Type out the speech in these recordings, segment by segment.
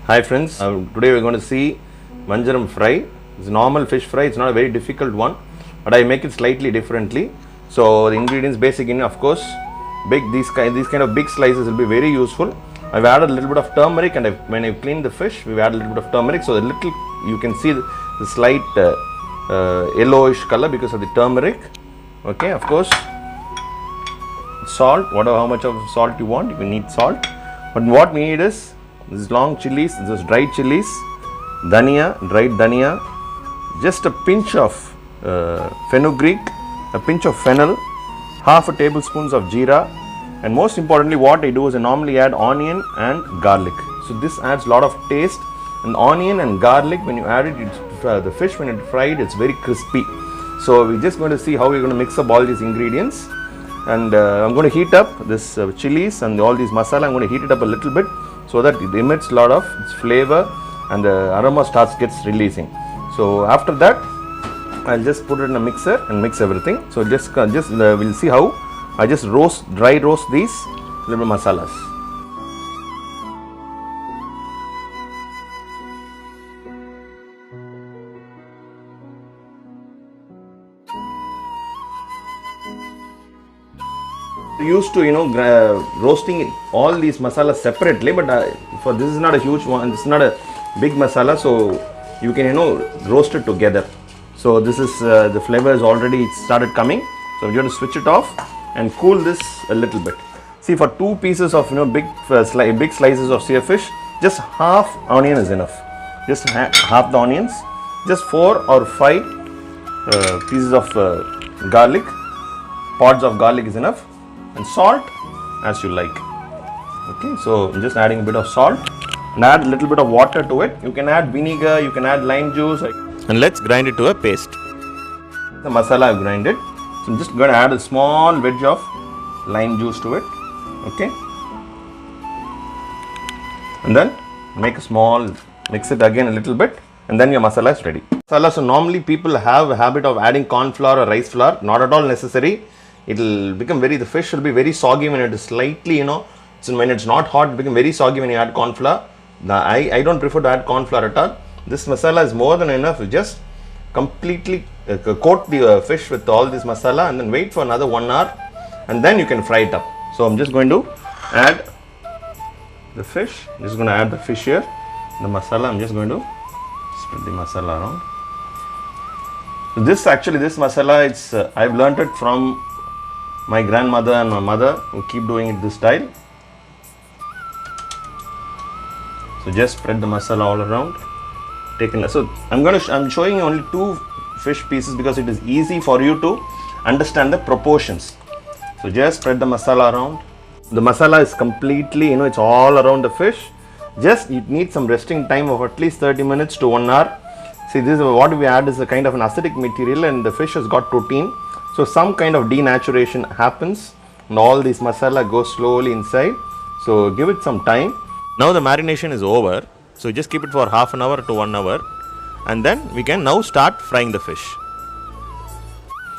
Hi friends, today we're going to see Vanjaram fry. It's a normal fish fry, it's not a very difficult one, but I make it slightly differently. So the ingredients basic in, of course, these kind of big slices will be very useful. I've added a little bit of turmeric, and when I cleaned the fish, we've added a little bit of turmeric. So you can see the slight yellowish color because of the turmeric. Okay, of course, salt, how much of salt you want, you need salt. But what we need is this long chilies, this dried chilies, dhania, dried dhania, just a pinch of fenugreek, a pinch of fennel, half a tablespoon of jeera, and most importantly what I do is I normally add onion and garlic. So this adds a lot of taste, and onion and garlic, when you add it, the fish when it's fried, it's very crispy. So we're just going to see how we're going to mix up all these ingredients, and I'm going to heat up this chilies and all these masala. I'm going to heat it up a little bit so that it emits a lot of its flavor and the aroma gets releasing. So after that, I'll just put it in a mixer and mix everything. So we'll see how I just dry roast these little masalas. Used to roasting all these masalas separately, but for this is not a huge one, this is not a big masala, so you can roast it together. So this is the flavor is already started coming, so you have to switch it off and cool this a little bit. See, for 2 pieces of big slices of sea fish, just half onion is enough. Just half the onions, just 4 or 5 pieces of garlic, pods of garlic is enough, and salt as you like. Okay, so I'm just adding a bit of salt and add a little bit of water to it. You can add vinegar, you can add lime juice, and let's grind it to a paste. The masala I've grinded, so I'm just going to add a small wedge of lime juice to it. Okay, and then mix it again a little bit, and then your masala is ready. Masala, so normally people have a habit of adding corn flour or rice flour. Not at all necessary. It'll become the fish will be very soggy when it is slightly, so when it's not hot, it becomes very soggy when you add corn flour. I don't prefer to add corn flour at all. This masala is more than enough. You just completely coat the fish with all this masala and then wait for another 1 hour, and then you can fry it up. So I'm just going to add the fish. I'm just going to add the fish here. The masala, I'm just going to spread the masala around. So this masala, I've learnt it from my grandmother and my mother, who keep doing it this style. So just spread the masala all around. So I'm showing you only 2 fish pieces because it is easy for you to understand the proportions. So just spread the masala around. The masala is completely, it's all around the fish. Just it needs some resting time of at least 30 minutes to 1 hour. See, this is what we add is a kind of an acidic material, and the fish has got protein. So some kind of denaturation happens, and all this masala goes slowly inside. So give it some time. Now the marination is over. So just keep it for half an hour to 1 hour, and then we can now start frying the fish.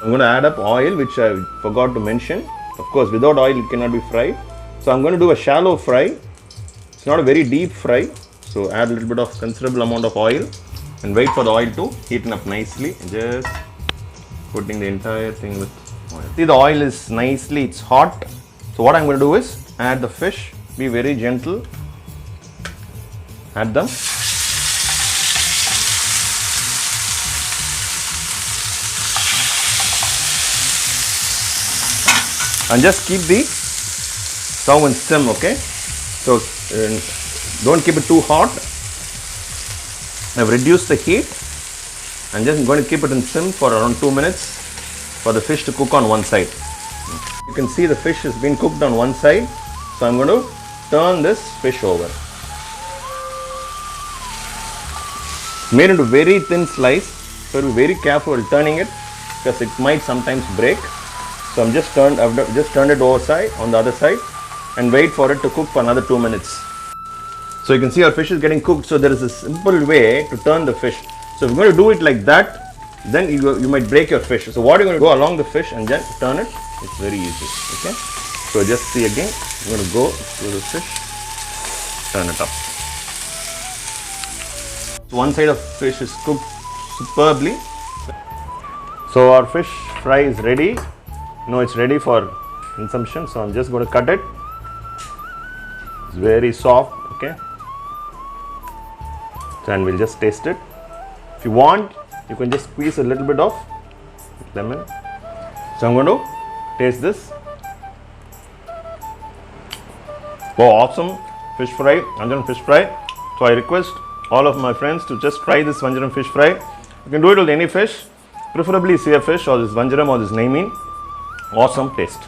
I'm going to add up oil, which I forgot to mention. Of course, without oil it cannot be fried. So I'm going to do a shallow fry. It's not a very deep fry. So add a little bit of considerable amount of oil and wait for the oil to heat up nicely. Just putting the entire thing with oil. See, the oil is it's hot. So what I'm going to do is add the fish. Be very gentle. Add them. And just keep the stove on sim, okay? So don't keep it too hot. I've reduced the heat and just going to keep it in sim for around 2 minutes for the fish to cook on one side. You can see the fish has been cooked on one side. So I'm going to turn this fish over. Made into very thin slice, so be very careful while turning it because it might sometimes break. So I've just turned it on the other side and wait for it to cook for another 2 minutes. So you can see our fish is getting cooked. So there is a simple way to turn the fish. So if you're going to do it like that, then you might break your fish. So what you're going to go along the fish and then turn it. It's very easy. Okay. So just see again. I'm going to go through the fish, turn it up. One side of fish is cooked superbly. So our fish fry is ready. Now it's ready for consumption. So I'm just going to cut it. It's very soft. Okay. So, and we'll just taste it. If you want, you can just squeeze a little bit of lemon. So I'm going to taste this. Oh, awesome fish fry, Vanjaram fish fry. So I request all of my friends to just try this Vanjaram fish fry. You can do it with any fish, preferably sea fish or this Vanjaram or this Naimin. Awesome taste.